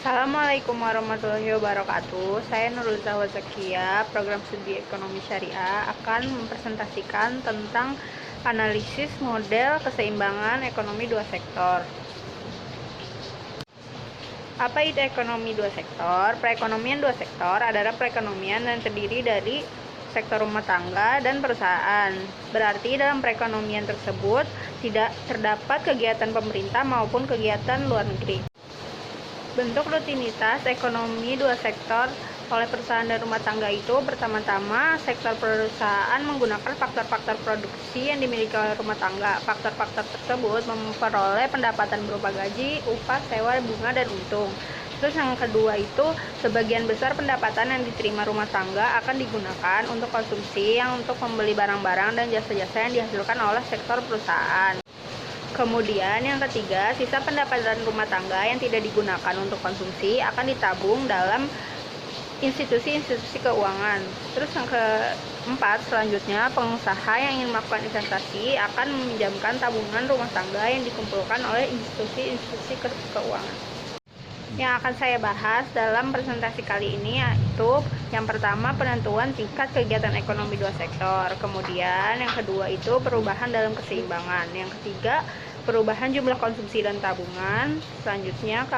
Assalamualaikum warahmatullahi wabarakatuh. Saya Nurul Zahwa Zakia, program studi ekonomi syariah akan mempresentasikan tentang analisis model keseimbangan ekonomi dua sektor. Apa itu ekonomi dua sektor? Perekonomian dua sektor adalah perekonomian yang terdiri dari sektor rumah tangga dan perusahaan. Berarti dalam perekonomian tersebut tidak terdapat kegiatan pemerintah maupun kegiatan luar negeri. Bentuk rutinitas ekonomi dua sektor oleh perusahaan dan rumah tangga itu pertama-tama sektor perusahaan menggunakan faktor-faktor produksi yang dimiliki oleh rumah tangga. Faktor-faktor tersebut memperoleh pendapatan berupa gaji, upah, sewa, bunga, dan untung. Terus yang kedua itu sebagian besar pendapatan yang diterima rumah tangga akan digunakan untuk konsumsi yang untuk membeli barang-barang dan jasa-jasa yang dihasilkan oleh sektor perusahaan. Kemudian yang ketiga, sisa pendapatan rumah tangga yang tidak digunakan untuk konsumsi akan ditabung dalam institusi-institusi keuangan. Terus yang keempat, selanjutnya pengusaha yang ingin melakukan investasi akan meminjamkan tabungan rumah tangga yang dikumpulkan oleh institusi-institusi keuangan. Yang akan saya bahas dalam presentasi kali ini yaitu yang pertama penentuan tingkat kegiatan ekonomi dua sektor, kemudian yang kedua itu perubahan dalam keseimbangan, yang ketiga perubahan jumlah konsumsi dan tabungan, selanjutnya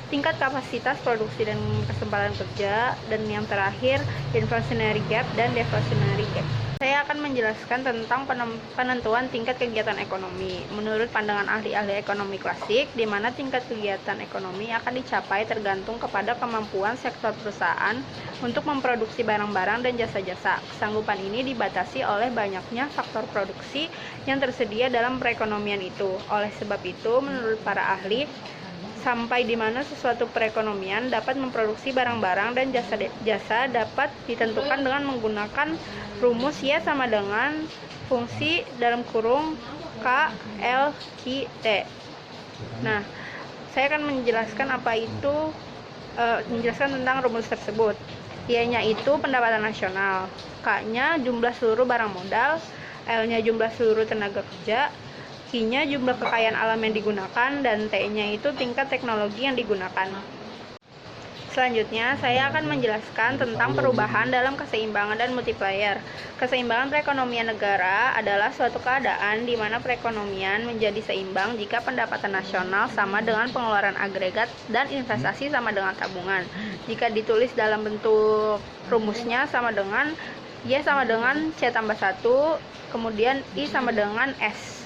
tingkat kapasitas produksi dan kesempatan kerja, dan yang terakhir inflationary gap dan deflationary gap. Saya akan menjelaskan tentang penentuan tingkat kegiatan ekonomi. Menurut pandangan ahli-ahli ekonomi klasik, di mana tingkat kegiatan ekonomi akan dicapai tergantung kepada kemampuan sektor perusahaan untuk memproduksi barang-barang dan jasa-jasa. Kesanggupan ini dibatasi oleh banyaknya faktor produksi yang tersedia dalam perekonomian itu. Oleh sebab itu, menurut para ahli, sampai di mana sesuatu perekonomian dapat memproduksi barang-barang dan jasa dapat ditentukan dengan menggunakan rumus Y sama dengan fungsi dalam kurung K, L, Q, T. Nah, saya akan menjelaskan menjelaskan tentang rumus tersebut. Y-nya itu pendapatan nasional, K-nya jumlah seluruh barang modal, L-nya jumlah seluruh tenaga kerja, Q-nya jumlah kekayaan alam yang digunakan, dan T-nya itu tingkat teknologi yang digunakan. Selanjutnya, saya akan menjelaskan tentang perubahan dalam keseimbangan dan multiplier. Keseimbangan perekonomian negara adalah suatu keadaan di mana perekonomian menjadi seimbang jika pendapatan nasional sama dengan pengeluaran agregat dan investasi sama dengan tabungan. Jika ditulis dalam bentuk rumusnya sama dengan Y sama dengan C tambah 1, kemudian I sama dengan S.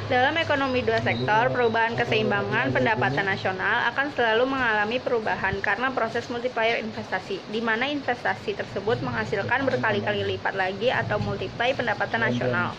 Dalam ekonomi dua sektor, perubahan keseimbangan pendapatan nasional akan selalu mengalami perubahan karena proses multiplier investasi, di mana investasi tersebut menghasilkan berkali-kali lipat lagi atau multiply pendapatan nasional.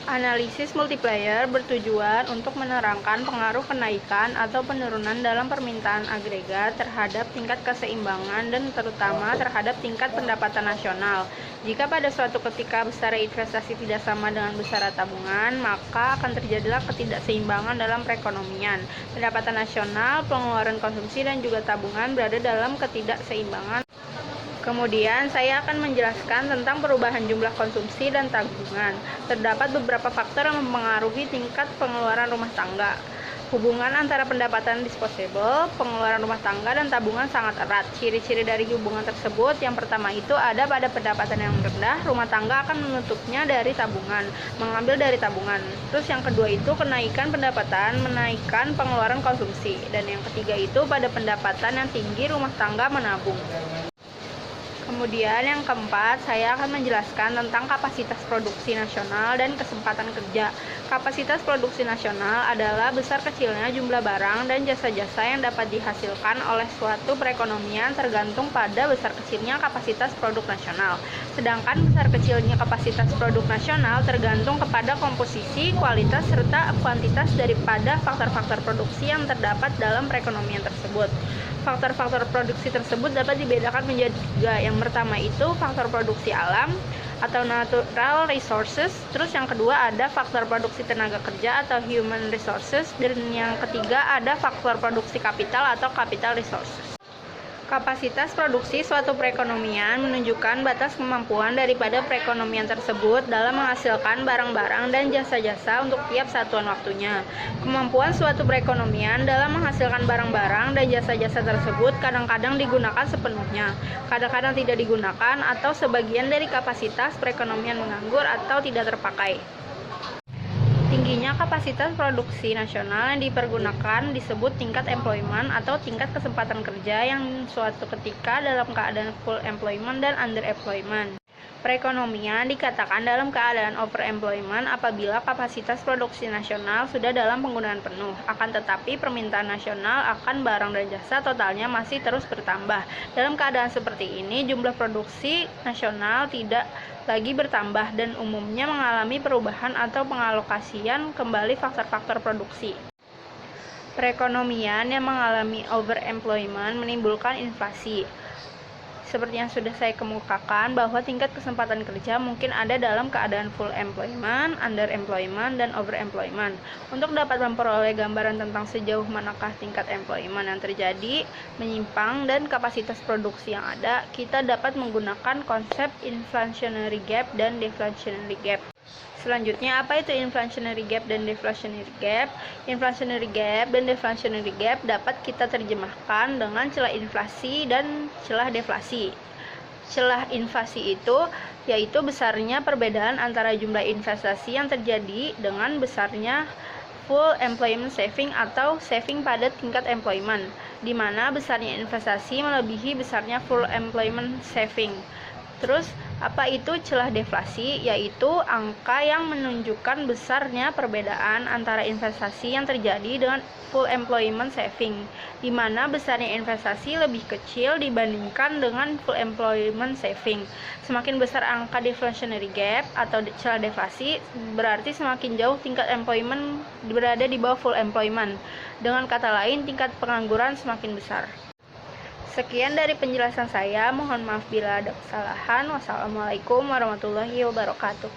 Analisis multiplier bertujuan untuk menerangkan pengaruh kenaikan atau penurunan dalam permintaan agregat terhadap tingkat keseimbangan dan terutama terhadap tingkat pendapatan nasional. Jika pada suatu ketika besar investasi tidak sama dengan besar tabungan, maka akan terjadilah ketidakseimbangan dalam perekonomian. Pendapatan nasional, pengeluaran konsumsi, dan juga tabungan berada dalam ketidakseimbangan. Kemudian saya akan menjelaskan tentang perubahan jumlah konsumsi dan tabungan. Terdapat beberapa faktor yang mempengaruhi tingkat pengeluaran rumah tangga. Hubungan antara pendapatan disposable, pengeluaran rumah tangga, dan tabungan sangat erat. Ciri-ciri dari hubungan tersebut, yang pertama itu ada pada pendapatan yang rendah, rumah tangga akan menutupnya dari tabungan, mengambil dari tabungan. Terus yang kedua itu kenaikan pendapatan, menaikkan pengeluaran konsumsi. Dan yang ketiga itu pada pendapatan yang tinggi, rumah tangga menabung. Kemudian yang keempat, saya akan menjelaskan tentang kapasitas produksi nasional dan kesempatan kerja. Kapasitas produksi nasional adalah besar kecilnya jumlah barang dan jasa-jasa yang dapat dihasilkan oleh suatu perekonomian tergantung pada besar kecilnya kapasitas produk nasional. Sedangkan besar kecilnya kapasitas produk nasional tergantung kepada komposisi, kualitas, serta kuantitas daripada faktor-faktor produksi yang terdapat dalam perekonomian tersebut. Faktor-faktor produksi tersebut dapat dibedakan menjadi tiga. Yang pertama itu faktor produksi alam atau natural resources, terus yang kedua ada faktor produksi tenaga kerja atau human resources, dan yang ketiga ada faktor produksi kapital atau capital resources. Kapasitas produksi suatu perekonomian menunjukkan batas kemampuan daripada perekonomian tersebut dalam menghasilkan barang-barang dan jasa-jasa untuk tiap satuan waktunya. Kemampuan suatu perekonomian dalam menghasilkan barang-barang dan jasa-jasa tersebut kadang-kadang digunakan sepenuhnya, kadang-kadang tidak digunakan, atau sebagian dari kapasitas perekonomian menganggur atau tidak terpakai. Tingginya kapasitas produksi nasional yang dipergunakan disebut tingkat employment atau tingkat kesempatan kerja yang suatu ketika dalam keadaan full employment dan underemployment. Perekonomian dikatakan dalam keadaan overemployment apabila kapasitas produksi nasional sudah dalam penggunaan penuh. Akan tetapi permintaan nasional akan barang dan jasa totalnya masih terus bertambah. Dalam keadaan seperti ini, jumlah produksi nasional tidak lagi bertambah dan umumnya mengalami perubahan atau pengalokasian kembali faktor-faktor produksi. Perekonomian yang mengalami overemployment menimbulkan inflasi. Seperti yang sudah saya kemukakan bahwa tingkat kesempatan kerja mungkin ada dalam keadaan full employment, underemployment, dan overemployment. Untuk dapat memperoleh gambaran tentang sejauh manakah tingkat employment yang terjadi, menyimpang, dan kapasitas produksi yang ada, kita dapat menggunakan konsep inflationary gap dan deflationary gap. Selanjutnya, apa itu inflationary gap dan deflationary gap? Inflationary gap dan deflationary gap dapat kita terjemahkan dengan celah inflasi dan celah deflasi. Celah inflasi itu yaitu besarnya perbedaan antara jumlah investasi yang terjadi dengan besarnya full employment saving atau saving pada tingkat employment, di mana besarnya investasi melebihi besarnya full employment saving. Terus, apa itu celah deflasi? Yaitu angka yang menunjukkan besarnya perbedaan antara investasi yang terjadi dengan full employment saving, di mana besarnya investasi lebih kecil dibandingkan dengan full employment saving. Semakin besar angka deflationary gap atau celah deflasi, berarti semakin jauh tingkat employment berada di bawah full employment. Dengan kata lain, tingkat pengangguran semakin besar. Sekian dari penjelasan saya, mohon maaf bila ada kesalahan. Wassalamualaikum warahmatullahi wabarakatuh.